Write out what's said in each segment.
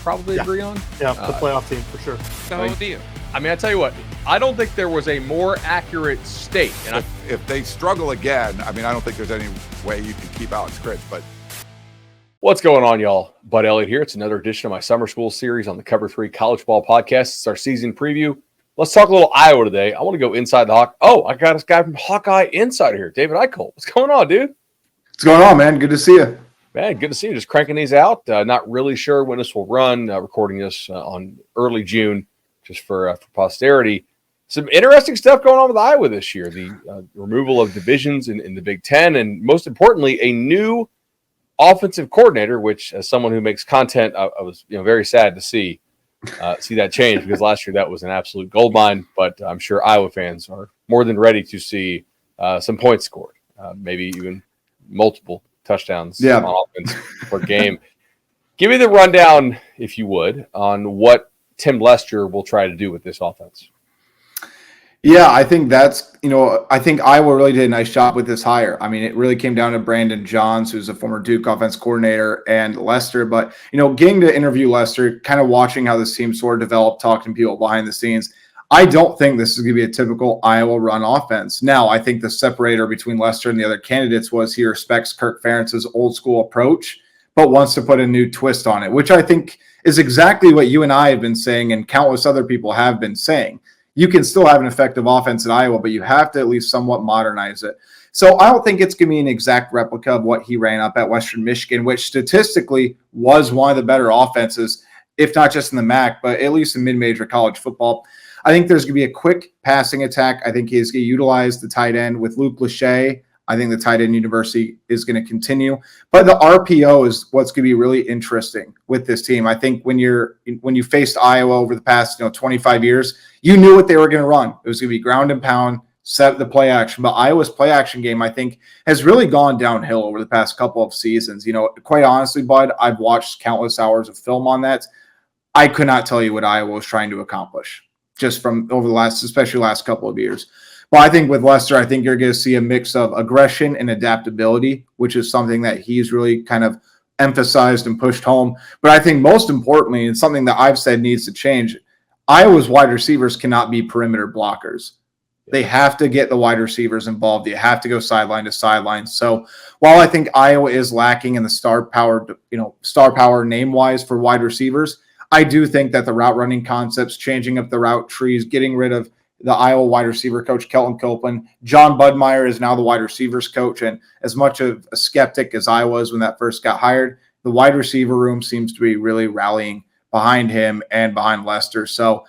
probably agree on. Yeah, the playoff team for sure. So do you. I mean, I tell you what, I don't think there was a more accurate state. And if they struggle again, I mean, I don't think there's any way you can keep Alex Critch, but. What's going on, y'all? Bud Elliott here. It's another edition of my summer school series on the Cover 3 College Ball Podcast. It's our season preview. Let's talk a little Iowa today. I want to go inside the Hawk. Oh, I got this guy from Hawkeye Insider here, David Eickholt. What's going on, dude? What's going on, man? Good to see you. Man, good to see you. Just cranking these out. Not really sure when this will run. Recording this on early June, just for posterity. Some interesting stuff going on with Iowa this year. The removal of divisions in the Big Ten, and most importantly, a new offensive coordinator. Which, as someone who makes content, I was very sad to see that change, because last year that was an absolute goldmine. But I'm sure Iowa fans are more than ready to see some points scored, maybe even multiple touchdowns on offense per game. Give me the rundown, if you would, on what Tim Lester will try to do with this offense. Yeah, I think that's, I think Iowa really did a nice job with this hire. I mean, it really came down to Brandon Johns, who's a former Duke offense coordinator, and Lester. But, getting to interview Lester, kind of watching how this team sort of developed, talking to people behind the scenes, I don't think this is going to be a typical Iowa run offense. Now, I think the separator between Lester and the other candidates was he respects Kirk Ferentz's old school approach, but wants to put a new twist on it, which I think is exactly what you and I have been saying and countless other people have been saying. You can still have an effective offense in Iowa, but you have to at least somewhat modernize it. So I don't think it's going to be an exact replica of what he ran up at Western Michigan, which statistically was one of the better offenses, if not just in the MAC, but at least in mid-major college football. I think there's going to be a quick passing attack. I think he's going to utilize the tight end with Luke Lachey. I think the tight end university is going to continue. But the RPO is what's going to be really interesting with this team. I think when you faced Iowa over the past 25 years, you knew what they were going to run. It was going to be ground and pound, set the play action. But Iowa's play action game, I think, has really gone downhill over the past couple of seasons. Quite honestly, Bud, I've watched countless hours of film on that. I could not tell you what Iowa was trying to accomplish just from over the especially last couple of years. Well, I think with Lester, I think you're going to see a mix of aggression and adaptability, which is something that he's really kind of emphasized and pushed home. But I think most importantly, and something that I've said needs to change, Iowa's wide receivers cannot be perimeter blockers. They have to get the wide receivers involved. You have to go sideline to sideline. So while I think Iowa is lacking in the star power name-wise for wide receivers, I do think that the route running concepts, changing up the route trees, getting rid of the Iowa wide receiver coach, Kelton Copeland. John Budmeyer is now the wide receivers coach. And as much of a skeptic as I was when that first got hired, the wide receiver room seems to be really rallying behind him and behind Lester. So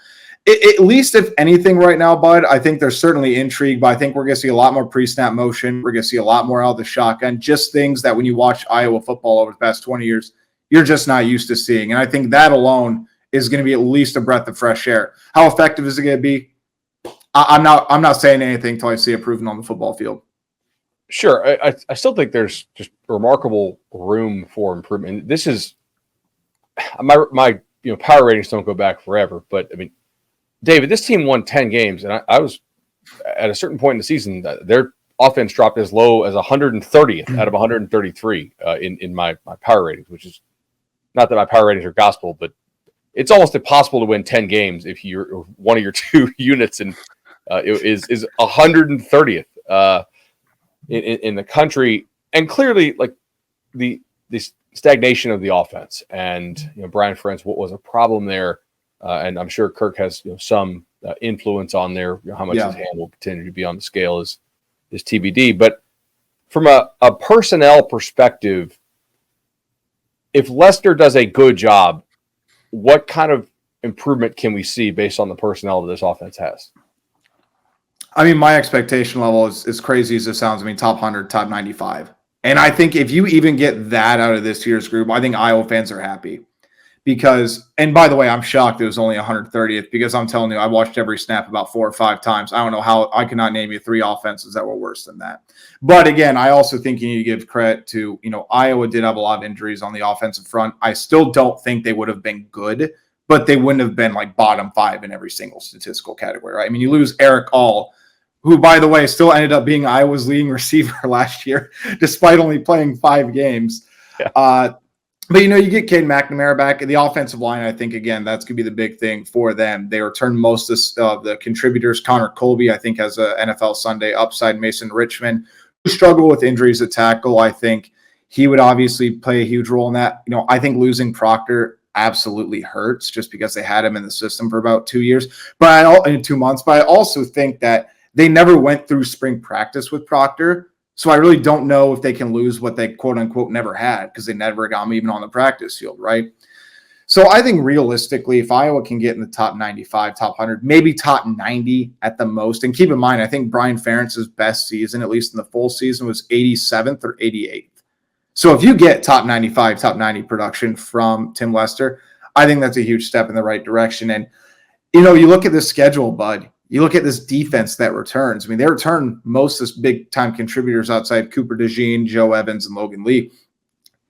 at least if anything right now, Bud, I think there's certainly intrigue, but I think we're going to see a lot more pre-snap motion. We're going to see a lot more out of the shotgun, just things that when you watch Iowa football over the past 20 years, you're just not used to seeing. And I think that alone is going to be at least a breath of fresh air. How effective is it going to be? I'm not saying anything until I see it proven on the football field. Sure. I still think there's just remarkable room for improvement. This is my power ratings don't go back forever, but I mean, David, this team won 10 games, and I was at a certain point in the season, their offense dropped as low as 130th out of 133 in my power ratings, which is not that my power ratings are gospel, but it's almost impossible to win 10 games if you're one of your two units and is 130th in the country. And clearly, like the stagnation of the offense, and Brian Ferentz, what was a problem there, and I'm sure Kirk has some influence on there. How much his hand will continue to be on the scale is TBD. But from a personnel perspective, if Lester does a good job, what kind of improvement can we see based on the personnel that this offense has? I mean, my expectation level is as crazy as it sounds. I mean, top 100, top 95. And I think if you even get that out of this year's group, I think Iowa fans are happy. Because, and by the way, I'm shocked it was only 130th, because I'm telling you, I watched every snap about 4 or 5 times. I don't know how I cannot name you 3 offenses that were worse than that. But again, I also think you need to give credit to, Iowa did have a lot of injuries on the offensive front. I still don't think they would have been good, but they wouldn't have been like bottom 5 in every single statistical category, right? I mean, you lose Eric All, who, by the way, still ended up being Iowa's leading receiver last year, despite only playing 5 games. Yeah. But, you get Cade McNamara back. The offensive line, I think, again, that's going to be the big thing for them. They return most of the contributors. Connor Colby, I think, has a NFL Sunday upside. Mason Richmond, who struggle with injuries at tackle. I think he would obviously play a huge role in that. I think losing Proctor absolutely hurts just because they had him in the system for about 2 years, in 2 months. But I also think that they never went through spring practice with Proctor. So I really don't know if they can lose what they quote unquote never had because they never got him even on the practice field, right? So I think realistically, if Iowa can get in the top 95, top 100, maybe top 90 at the most, and keep in mind, I think Brian Ferentz's best season, at least in the full season, was 87th or 88th. So if you get top 95, top 90 production from Tim Lester, I think that's a huge step in the right direction. And, you look at this schedule, Bud. You look at this defense that returns. I mean, they return most of this big-time contributors outside Cooper DeJean, Joe Evans, and Logan Lee.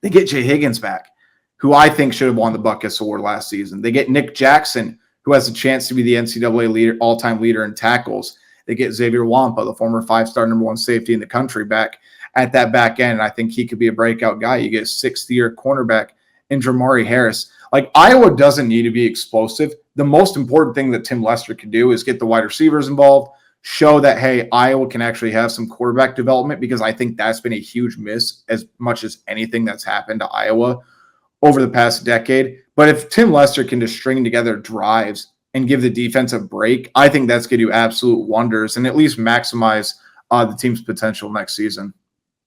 They get Jay Higgins back, who I think should have won the Butkus Award last season. They get Nick Jackson, who has a chance to be the NCAA all-time leader in tackles. They get Xavier Wampa, the former 5-star number 1 safety in the country, back at that back end. I think he could be a breakout guy. You get a 6th-year cornerback in Jamari Harris. Iowa doesn't need to be explosive. The most important thing that Tim Lester can do is get the wide receivers involved, show that, hey, Iowa can actually have some quarterback development, because I think that's been a huge miss as much as anything that's happened to Iowa over the past decade. But if Tim Lester can just string together drives and give the defense a break, I think that's going to do absolute wonders and at least maximize the team's potential next season.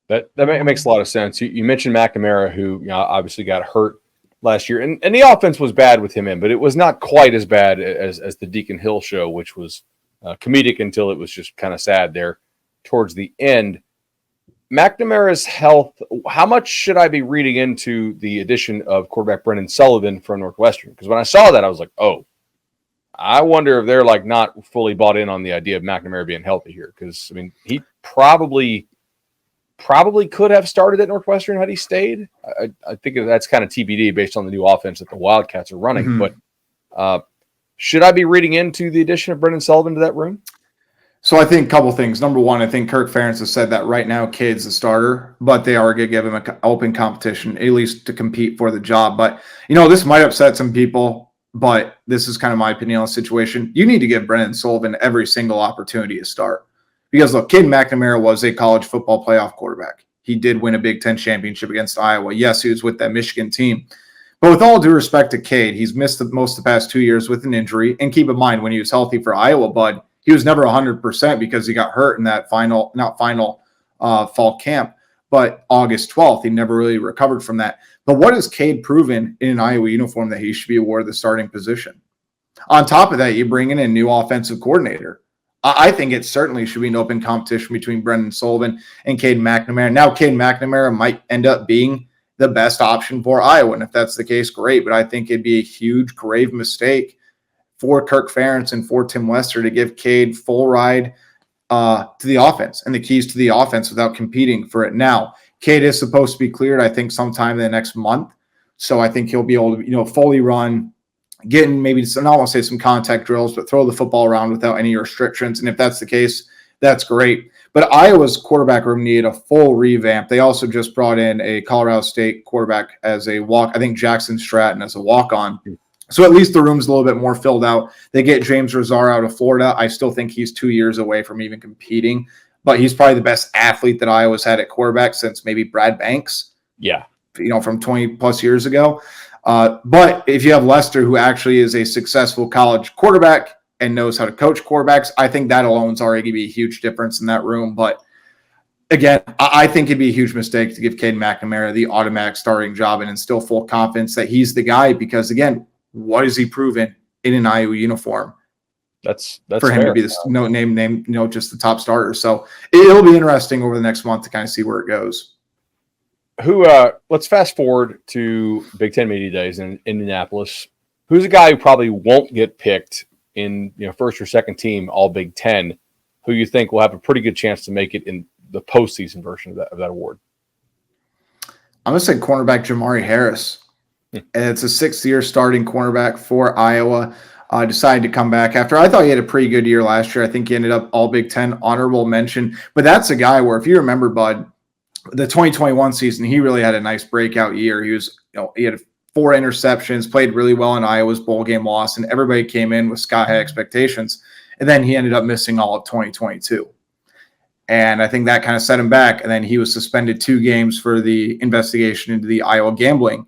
That makes a lot of sense. You mentioned McNamara, who obviously got hurt last year, and the offense was bad with him in, but it was not quite as bad as the Deacon Hill show, which was comedic until it was just kind of sad there towards the end. McNamara's health, how much should I be reading into the addition of quarterback Brendan Sullivan from Northwestern? Because when I saw that, I was like, oh, I wonder if they're not fully bought in on the idea of McNamara being healthy here. Because, I mean, he probably could have started at Northwestern had he stayed. I think that's kind of TBD based on the new offense that the Wildcats are running. Mm-hmm. But should I be reading into the addition of Brendan Sullivan to that room? So I think a couple things. Number one, I think Kirk Ferentz has said that right now Cade's the starter, but they are going to give him an open competition, at least to compete for the job. But, this might upset some people, but this is kind of my opinion on the situation. You need to give Brendan Sullivan every single opportunity to start. Because, look, Cade McNamara was a college football playoff quarterback. He did win a Big Ten championship against Iowa. Yes, he was with that Michigan team. But with all due respect to Cade, he's missed most of the past 2 years with an injury. And keep in mind, when he was healthy for Iowa, Bud, he was never 100% because he got hurt in that fall camp, but August 12th. He never really recovered from that. But what has Cade proven in an Iowa uniform that he should be awarded the starting position? On top of that, you bring in a new offensive coordinator. I think it certainly should be an open competition between Brendan Sullivan and Cade McNamara. Now, Cade McNamara might end up being the best option for Iowa, and if that's the case, great. But I think it'd be a huge, grave mistake for Kirk Ferentz and for Tim Lester to give Cade full ride to the offense and the keys to the offense without competing for it. Now, Cade is supposed to be cleared, I think, sometime in the next month. So I think he'll be able to, fully run, getting maybe some, I don't want to say some contact drills, but throw the football around without any restrictions. And if that's the case, that's great. But Iowa's quarterback room needed a full revamp. They also just brought in a Colorado State quarterback as a walk. I think Jackson Stratton as a walk-on. So at least the room's a little bit more filled out. They get James Razar out of Florida. I still think he's 2 years away from even competing, but he's probably the best athlete that Iowa's had at quarterback since maybe Brad Banks. Yeah. From 20 plus years ago. But if you have Lester, who actually is a successful college quarterback and knows how to coach quarterbacks, I think that alone is already going to be a huge difference in that room. But again, I think it'd be a huge mistake to give Cade McNamara the automatic starting job and instill full confidence that he's the guy, because again, what has he proven in an Iowa uniform? That's for him fair. To be the just the top starter. So it'll be interesting over the next month to kind of see where it goes. Let's fast forward to Big Ten Media Days in Indianapolis. Who's a guy who probably won't get picked in first or second team All Big Ten, who you think will have a pretty good chance to make it in the postseason version of that award? I'm going to say cornerback Jamari Harris. And it's a 6th-year starting cornerback for Iowa. Decided to come back after I thought he had a pretty good year last year. I think he ended up All Big Ten honorable mention. But that's a guy where, if you remember, Bud, the 2021 season, he really had a nice breakout year. He was he had 4 interceptions, played really well in Iowa's bowl game loss, and everybody came in with sky-high expectations. And then he ended up missing all of 2022. And I think that kind of set him back. And then he was suspended 2 games for the investigation into the Iowa gambling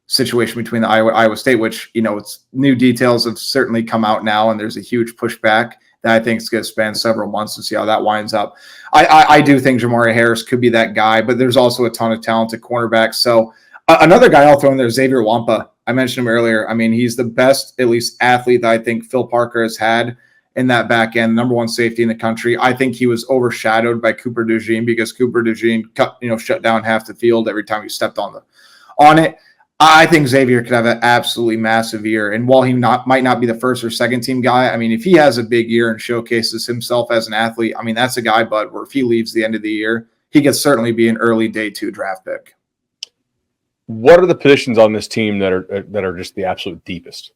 situation between the Iowa State, which, it's new details have certainly come out now, and there's a huge pushback that I think is going to span several months to see how that winds up. I do think Jamari Harris could be that guy, but there's also a ton of talented cornerbacks. So another guy I'll throw in there, Xavier Wampa. I mentioned him earlier. I mean, he's the best, at least athlete that I think Phil Parker has had in that back end, number 1 safety in the country. I think he was overshadowed by Cooper DeJean because Cooper DeJean shut down half the field every time he stepped on it. I think Xavier could have an absolutely massive year. And while he might not be the first or second team guy, I mean, if he has a big year and showcases himself as an athlete, I mean, that's a guy, Bud, where if he leaves the end of the year, he could certainly be an early day 2 draft pick. What are the positions on this team that are just the absolute deepest?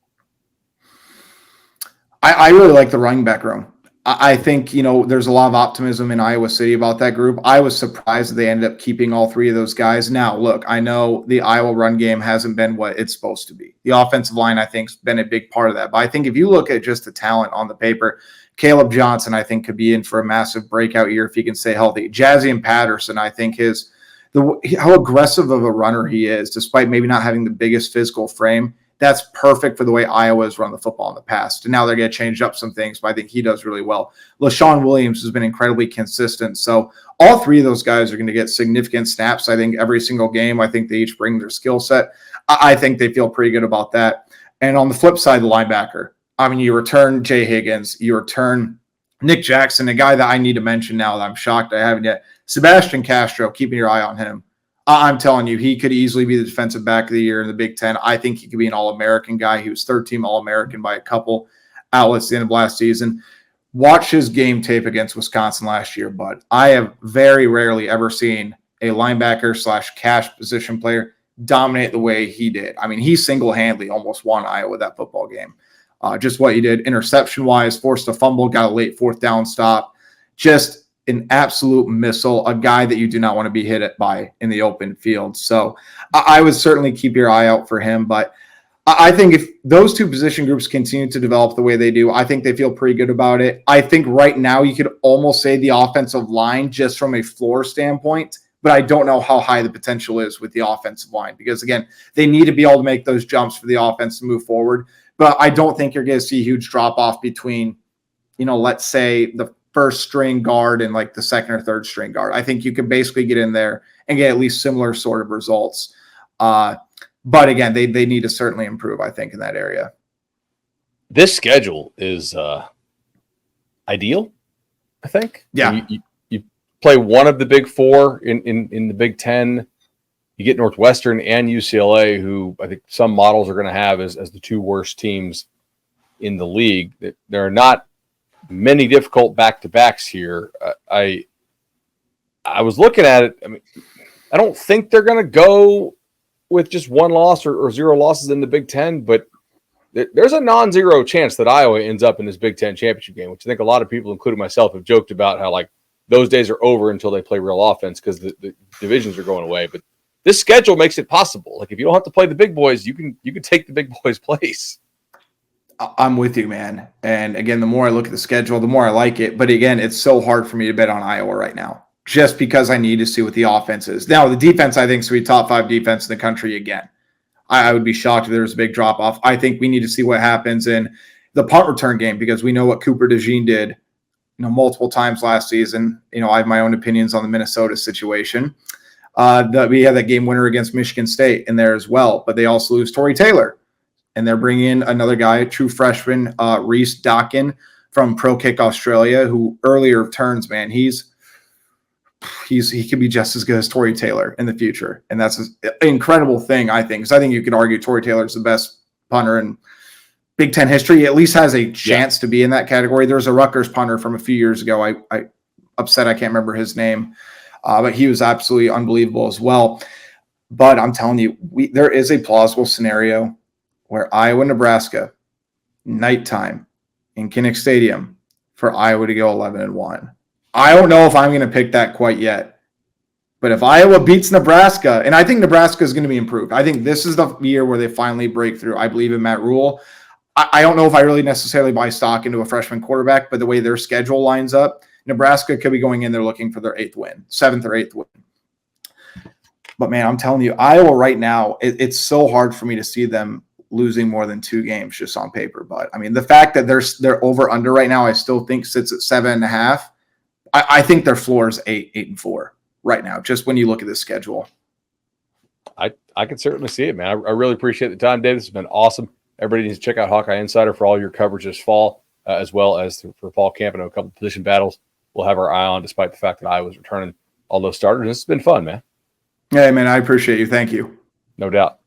I really like the running back room. I think, there's a lot of optimism in Iowa City about that group. I was surprised that they ended up keeping all 3 of those guys. Now, look, I know the Iowa run game hasn't been what it's supposed to be. The offensive line, I think, has been a big part of that. But I think if you look at just the talent on the paper, Caleb Johnson, I think, could be in for a massive breakout year if he can stay healthy. Jazzy Patterson, I think, how aggressive of a runner he is, despite maybe not having the biggest physical frame. That's perfect for the way Iowa has run the football in the past. And now they're going to change up some things, but I think he does really well. LaShawn Williams has been incredibly consistent. So all 3 of those guys are going to get significant snaps, I think, every single game. I think they each bring their skill set. I think they feel pretty good about that. And on the flip side, the linebacker. I mean, you return Jay Higgins, you return Nick Jackson, a guy that I need to mention now that I'm shocked I haven't yet. Sebastian Castro, keeping your eye on him. I'm telling you, he could easily be the defensive back of the year in the Big Ten. I think he could be an All-American guy. He was 3rd-team All-American by a couple outlets at the end of last season. Watch his game tape against Wisconsin last year, Bud. I have very rarely ever seen a linebacker/cash position player dominate the way he did. I mean, he single-handedly almost won Iowa that football game. Just what he did interception-wise, forced a fumble, got a late 4th down stop. Just an absolute missile, a guy that you do not want to be hit by in the open field. So I would certainly keep your eye out for him. But I think if those 2 position groups continue to develop the way they do, I think they feel pretty good about it. I think right now you could almost say the offensive line just from a floor standpoint, but I don't know how high the potential is with the offensive line because, again, they need to be able to make those jumps for the offense to move forward. But I don't think you're going to see a huge drop-off between, let's say the first string guard and like the 2nd or 3rd string guard. I think you can basically get in there and get at least similar sort of results. But again, they need to certainly improve, I think, in that area. This schedule is ideal, I think. Yeah. You play one of the big 4 in the Big Ten. You get Northwestern and UCLA, who I think some models are going to have as the 2 worst teams in the league. There are not many difficult back-to-backs here. I was looking at it. I mean, I don't think they're going to go with just 1 loss or 0 losses in the Big Ten, but there's a non-zero chance that Iowa ends up in this Big Ten championship game, which I think a lot of people, including myself, have joked about how like those days are over until they play real offense because the divisions are going away. But this schedule makes it possible. Like if you don't have to play the big boys, you can take the big boys' place. I'm with you, man. And again, the more I look at the schedule, the more I like it. But again, it's so hard for me to bet on Iowa right now, just because I need to see what the offense is. Now, the defense, I think, is going to be top 5 defense in the country again. I would be shocked if there was a big drop-off. I think we need to see what happens in the punt return game because we know what Cooper DeJean did, multiple times last season. I have my own opinions on the Minnesota situation. That we had that game winner against Michigan State in there as well, but they also lose Torrey Taylor. And they're bringing in another guy, a true freshman, Reese Dockin from Pro Kick Australia, who earlier turns, man, he could be just as good as Torrey Taylor in the future. And that's an incredible thing, I think, because I think you could argue Torrey Taylor is the best punter in Big Ten history. He at least has a chance to be in that category. There's a Rutgers punter from a few years ago. I upset I can't remember his name, but he was absolutely unbelievable as well. But I'm telling you, there is a plausible scenario where Iowa, Nebraska, nighttime in Kinnick Stadium for Iowa to go 11-1. I don't know if I'm going to pick that quite yet, But if Iowa beats Nebraska, and I think Nebraska is going to be improved. I think this is the year where they finally break through. I believe in Matt Rule. I don't know if I really necessarily buy stock into a freshman quarterback, but the way their schedule lines up, Nebraska could be going in there looking for their 7th or 8th win. But, man, I'm telling you, Iowa right now, it's so hard for me to see them losing more than 2 games just on paper. But, I mean, the fact that they're over-under right now, I still think sits at 7.5. I think their floor is 8-4 right now, just when you look at the schedule. I can certainly see it, man. I really appreciate the time, Dave. This has been awesome. Everybody needs to check out Hawkeye Insider for all your coverage this fall, as well as for fall camp. I know a couple of position battles we'll have our eye on, despite the fact that Iowa's returning all those starters. This has been fun, man. Yeah, man, I appreciate you. Thank you. No doubt.